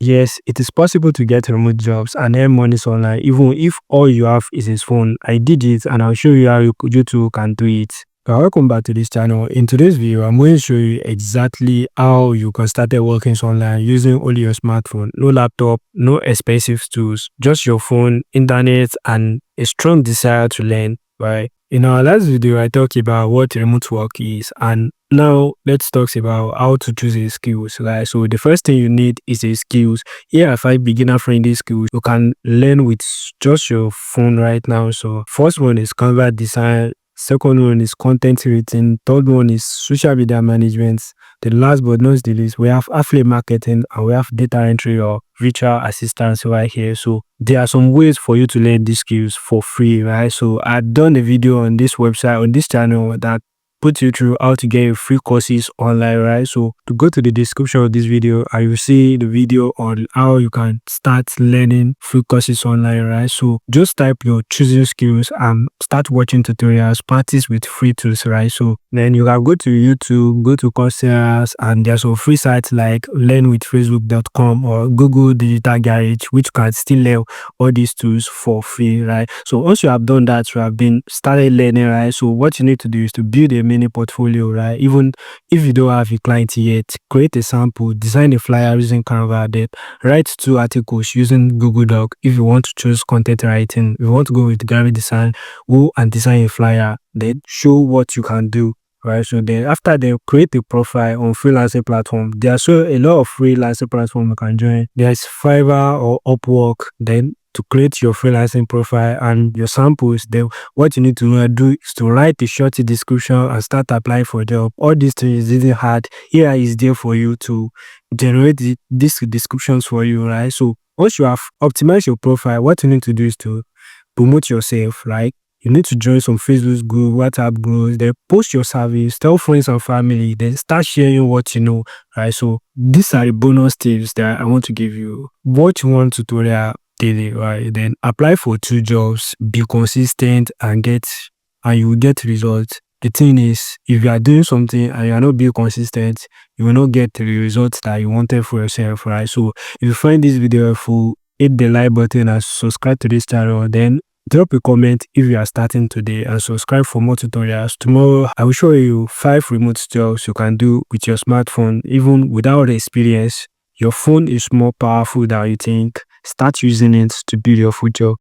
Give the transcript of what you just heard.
Yes, it is possible to get remote jobs and earn money online even if all you have is a phone. I did it and I'll show you how you too can do it. Welcome back to this channel. In today's video, I'm going to show you exactly how you can start working online using only your smartphone. No laptop, no expensive tools, just your phone, internet, and a strong desire to learn, right? In our last video, I talked about what remote work is, and now let's talk about how to choose a skills, right? So the first thing you need is a skills. Here are 5 beginner-friendly skills you can learn with just your phone right now. So first one is Canva design. Second one is content creating. Third one is social media management. The last but not the least, we have affiliate marketing and we have data entry or virtual assistance right here. So there are some ways for you to learn these skills for free, right? So I've done a video on this website, on this channel, that put you through how to get free courses online, right? So to go to the description of this video, I will see the video on how you can start learning free courses online, right? So just type your choosing skills and start watching tutorials, practice with free tools, right? So then you can go to YouTube, go to Coursera, and there's some free sites like learnwithfacebook.com or Google Digital Garage, which can still learn all these tools for free, right? So once you have done that, you have been started learning, right? So what you need to do is to build a mini portfolio, right? Even if you don't have a client yet, create a sample, design a flyer using Canva, then write 2 articles using Google Doc. If you want to choose content writing, if you want to go with graphic design, go and design a flyer, then show what you can do. Right, so then after they create a profile on freelancing platform, there are so a lot of freelancing platform you can join. There's Fiverr or Upwork. Then to create your freelancing profile and your samples, then what you need to do is to write a short description and start applying for a job. All these things isn't hard. Here is there for you to generate these descriptions for you, right? So once you have optimized your profile, what you need to do is to promote yourself, right? You need to join some Facebook group, WhatsApp groups, then post your service, tell friends and family, then start sharing what you know, right? So these are the bonus tips that I want to give you. Watch one tutorial daily, right? Then apply for 2 jobs, be consistent and you will get results. The thing is, if you are doing something and you are not being consistent, you will not get the results that you wanted for yourself, right? So if you find this video helpful, hit the like button and subscribe to this channel. Then drop a comment if you are starting today and subscribe for more tutorials. Tomorrow, I will show you 5 remote jobs you can do with your smartphone even without experience. Your phone is more powerful than you think. Start using it to build your future.